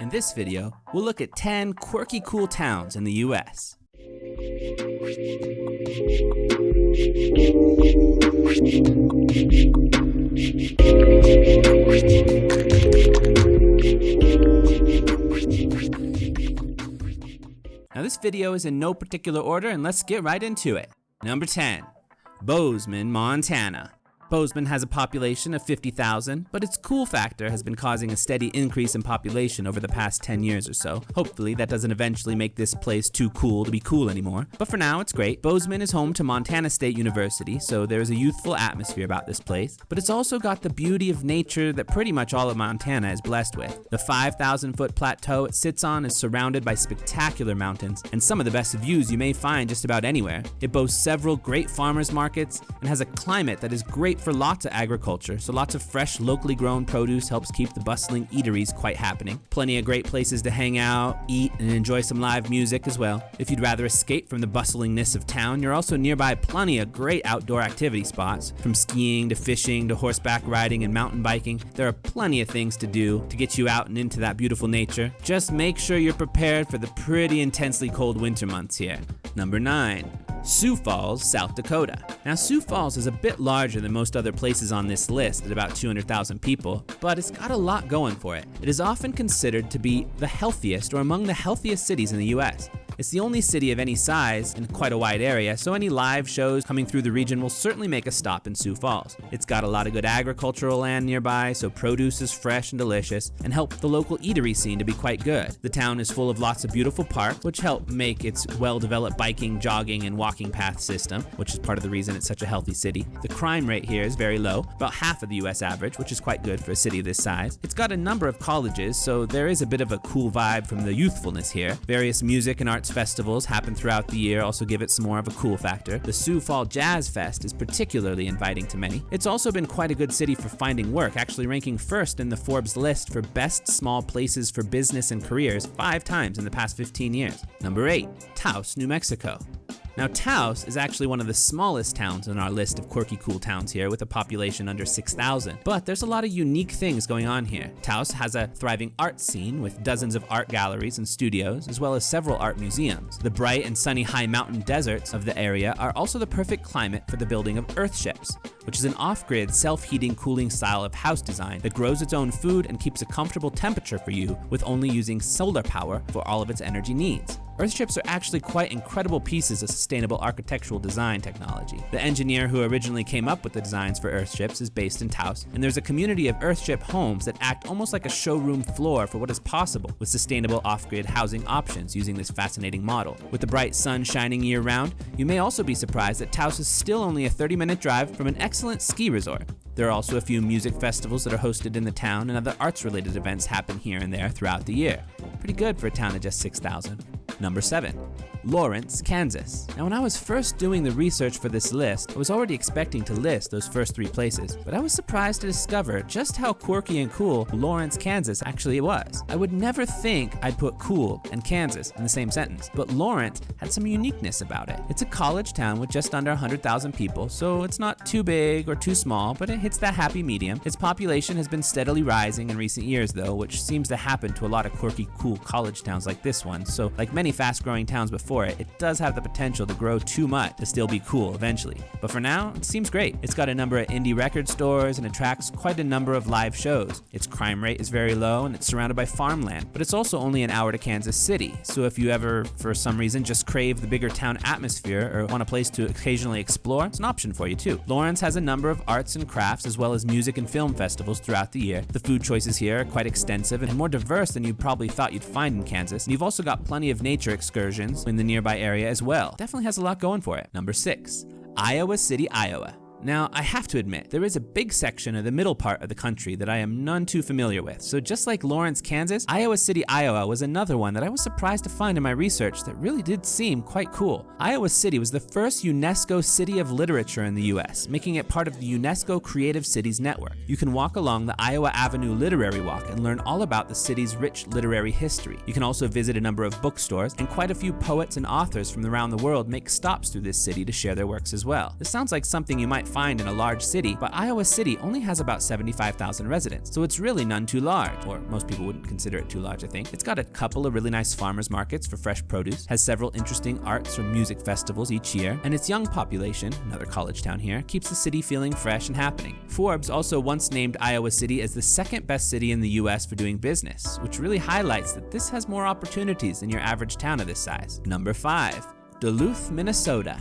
In this video, we'll look at 10 quirky cool towns in the US. Now this video is in no particular order, and let's get right into it. Number 10, Bozeman, Montana. Bozeman has a population of 50,000, but its cool factor has been causing a steady increase in population over the past 10 years or so. Hopefully that doesn't eventually make this place too cool to be cool anymore. But for now, it's great. Bozeman is home to Montana State University, so there's a youthful atmosphere about this place. But it's also got the beauty of nature that pretty much all of Montana is blessed with. The 5,000-foot plateau it sits on is surrounded by spectacular mountains and some of the best views you may find just about anywhere. It boasts several great farmers markets and has a climate that is great for lots of agriculture, so lots of fresh, locally grown produce helps keep the bustling eateries quite happening. Plenty of great places to hang out, eat, and enjoy some live music as well. If you'd rather escape from the bustlingness of town, you're also nearby plenty of great outdoor activity spots. From skiing to fishing to horseback riding and mountain biking, there are plenty of things to do to get you out and into that beautiful nature. Just make sure you're prepared for the pretty intensely cold winter months here. Number 9. Sioux Falls, South Dakota. Now Sioux Falls is a bit larger than most other places on this list at about 200,000 people, but it's got a lot going for it. It is often considered to be the healthiest or among the healthiest cities in the US. It's the only city of any size in quite a wide area, so any live shows coming through the region will certainly make a stop in Sioux Falls. It's got a lot of good agricultural land nearby, so produce is fresh and delicious, and help the local eatery scene to be quite good. The town is full of lots of beautiful parks, which help make its well-developed biking, jogging, and walking path system, which is part of the reason it's such a healthy city. The crime rate here is very low, about half of the US average, which is quite good for a city this size. It's got a number of colleges, so there is a bit of a cool vibe from the youthfulness here. Various music and arts festivals happen throughout the year, also give it some more of a cool factor. The Sioux Falls Jazz Fest is particularly inviting to many. It's also been quite a good city for finding work, actually ranking first in the Forbes list for best small places for business and careers 5 times in the past 15 years. Number 8, Taos, New Mexico. Now Taos is actually one of the smallest towns on our list of quirky cool towns here, with a population under 6,000. But there's a lot of unique things going on here. Taos has a thriving art scene with dozens of art galleries and studios, as well as several art museums. The bright and sunny high mountain deserts of the area are also the perfect climate for the building of earthships, which is an off-grid, self-heating, cooling style of house design that grows its own food and keeps a comfortable temperature for you with only using solar power for all of its energy needs. Earthships are actually quite incredible pieces of sustainable architectural design technology. The engineer who originally came up with the designs for earthships is based in Taos, and there's a community of earthship homes that act almost like a showroom floor for what is possible with sustainable off-grid housing options using this fascinating model. With the bright sun shining year-round, you may also be surprised that Taos is still only a 30-minute drive from an excellent ski resort. There are also a few music festivals that are hosted in the town, and other arts-related events happen here and there throughout the year. Pretty good for a town of just 6,000. Number 7, Lawrence, Kansas. Now when I was first doing the research for this list, I was already expecting to list those first 3 places, but I was surprised to discover just how quirky and cool Lawrence, Kansas actually was. I would never think I'd put cool and Kansas in the same sentence, but Lawrence had some uniqueness about it. It's a college town with just under 100,000 people, so it's not too big or too small, but it hits that happy medium. Its population has been steadily rising in recent years though, which seems to happen to a lot of quirky, cool college towns like this one, so like many fast-growing towns before it does have the potential to grow too much to still be cool eventually. But for now, it seems great. It's got a number of indie record stores and attracts quite a number of live shows. Its crime rate is very low and it's surrounded by farmland, but it's also only an hour to Kansas City. So if you ever, for some reason, just crave the bigger town atmosphere or want a place to occasionally explore, it's an option for you too. Lawrence has a number of arts and crafts as well as music and film festivals throughout the year. The food choices here are quite extensive and more diverse than you probably thought you'd find in Kansas. And you've also got plenty of nature excursions in the nearby area as well. Definitely has a lot going for it. Number 6, Iowa City, Iowa. Now, I have to admit, there is a big section of the middle part of the country that I am none too familiar with. So just like Lawrence, Kansas, Iowa City, Iowa was another one that I was surprised to find in my research that really did seem quite cool. Iowa City was the first UNESCO City of Literature in the US, making it part of the UNESCO Creative Cities Network. You can walk along the Iowa Avenue Literary Walk and learn all about the city's rich literary history. You can also visit a number of bookstores, and quite a few poets and authors from around the world make stops through this city to share their works as well. This sounds like something you might find in a large city, but Iowa City only has about 75,000 residents, so it's really none too large, or most people wouldn't consider it too large, I think. It's got a couple of really nice farmers markets for fresh produce, has several interesting arts or music festivals each year, and its young population, another college town here, keeps the city feeling fresh and happening. Forbes also once named Iowa City as the second best city in the US for doing business, which really highlights that this has more opportunities than your average town of this size. Number 5, Duluth, Minnesota.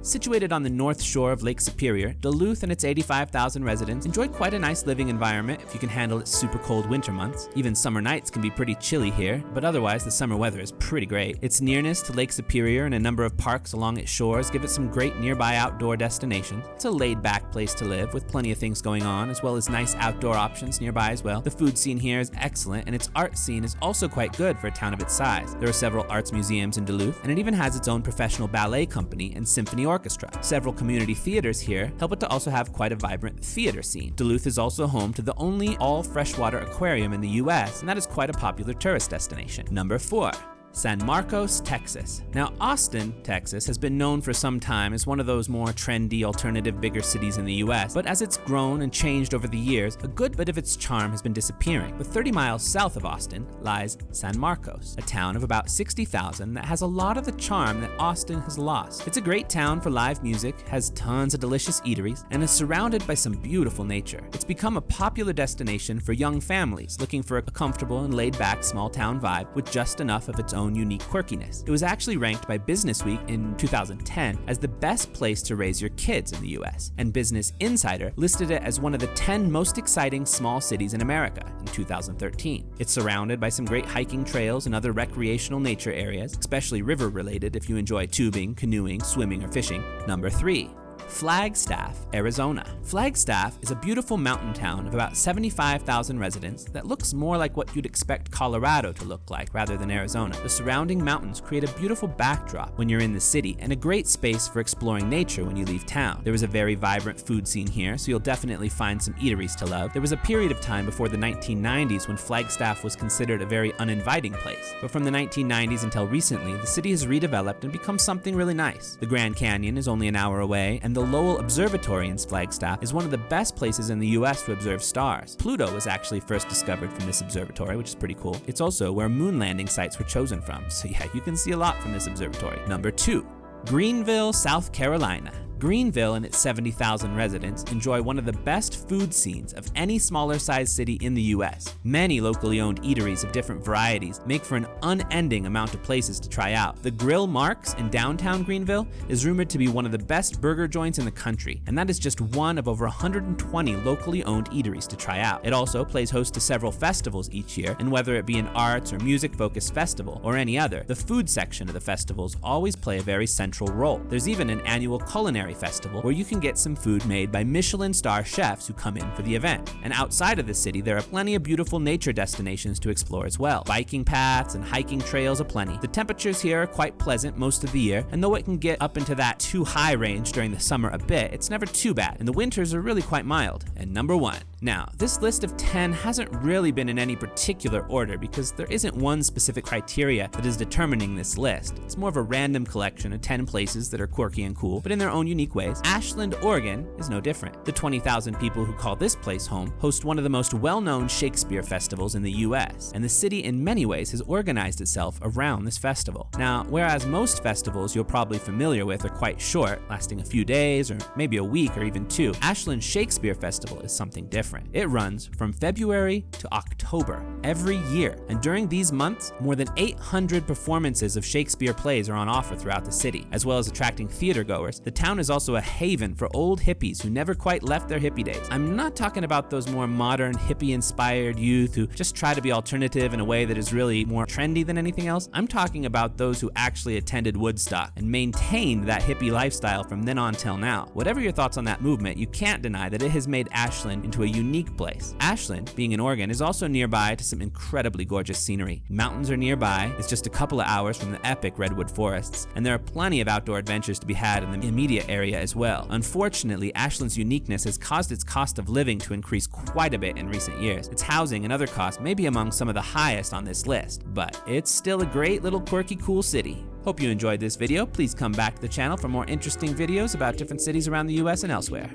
Situated on the north shore of Lake Superior, Duluth and its 85,000 residents enjoy quite a nice living environment if you can handle its super cold winter months. Even summer nights can be pretty chilly here, but otherwise the summer weather is pretty great. Its nearness to Lake Superior and a number of parks along its shores give it some great nearby outdoor destinations. It's a laid-back place to live with plenty of things going on, as well as nice outdoor options nearby as well. The food scene here is excellent, and its art scene is also quite good for a town of its size. There are several arts museums in Duluth, and it even has its own professional ballet company and symphony orchestra. Several community theaters here help it to also have quite a vibrant theater scene. Duluth is also home to the only all-freshwater aquarium in the US, and that is quite a popular tourist destination. Number 4, San Marcos, Texas. Now, Austin, Texas has been known for some time as one of those more trendy, alternative, bigger cities in the US, but as it's grown and changed over the years, a good bit of its charm has been disappearing. But 30 miles south of Austin lies San Marcos, a town of about 60,000 that has a lot of the charm that Austin has lost. It's a great town for live music, has tons of delicious eateries, and is surrounded by some beautiful nature. It's become a popular destination for young families looking for a comfortable and laid-back small-town vibe with just enough of its own unique quirkiness. It was actually ranked by Businessweek in 2010 as the best place to raise your kids in the US, and Business Insider listed it as one of the 10 most exciting small cities in America in 2013. It's surrounded by some great hiking trails and other recreational nature areas, especially river-related if you enjoy tubing, canoeing, swimming, or fishing. Number 3, Flagstaff, Arizona. Flagstaff is a beautiful mountain town of about 75,000 residents that looks more like what you'd expect Colorado to look like rather than Arizona. The surrounding mountains create a beautiful backdrop when you're in the city and a great space for exploring nature when you leave town. There is a very vibrant food scene here, so you'll definitely find some eateries to love. There was a period of time before the 1990s when Flagstaff was considered a very uninviting place, but from the 1990s until recently, the city has redeveloped and become something really nice. The Grand Canyon is only an hour away, and the Lowell Observatory in Flagstaff is one of the best places in the US to observe stars. Pluto was actually first discovered from this observatory, which is pretty cool. It's also where moon landing sites were chosen from, so yeah, you can see a lot from this observatory. Number 2, Greenville, South Carolina. Greenville and its 70,000 residents enjoy one of the best food scenes of any smaller-sized city in the US. Many locally owned eateries of different varieties make for an unending amount of places to try out. The Grill Marks in downtown Greenville is rumored to be one of the best burger joints in the country, and that is just one of over 120 locally owned eateries to try out. It also plays host to several festivals each year, and whether it be an arts or music-focused festival or any other, the food section of the festivals always play a very central role. There's even an annual culinary festival where you can get some food made by Michelin star chefs who come in for the event. And outside of the city, there are plenty of beautiful nature destinations to explore as well. Biking paths and hiking trails aplenty. The temperatures here are quite pleasant most of the year, and though it can get up into that too high range during the summer a bit, it's never too bad, and the winters are really quite mild. And number 1. Now, this list of 10 hasn't really been in any particular order because there isn't one specific criteria that is determining this list. It's more of a random collection of 10 places that are quirky and cool, but in their own unique ways. Ashland, Oregon is no different. The 20,000 people who call this place home host one of the most well-known Shakespeare festivals in the US, and the city in many ways has organized itself around this festival. Now, whereas most festivals you're probably familiar with are quite short, lasting a few days or maybe a week or even 2, Ashland Shakespeare Festival is something different. It runs from February to October every year, and during these months, more than 800 performances of Shakespeare plays are on offer throughout the city. As well as attracting theater goers, the town is also a haven for old hippies who never quite left their hippie days. I'm not talking about those more modern, hippie-inspired youth who just try to be alternative in a way that is really more trendy than anything else. I'm talking about those who actually attended Woodstock and maintained that hippie lifestyle from then on till now. Whatever your thoughts on that movement, you can't deny that it has made Ashland into a unique place. Ashland, being in Oregon, is also nearby to some incredibly gorgeous scenery. Mountains are nearby, it's just a couple of hours from the epic redwood forests, and there are plenty of outdoor adventures to be had in the immediate area as well. Unfortunately, Ashland's uniqueness has caused its cost of living to increase quite a bit in recent years. Its housing and other costs may be among some of the highest on this list, but it's still a great little quirky cool city. Hope you enjoyed this video. Please come back to the channel for more interesting videos about different cities around the US and elsewhere.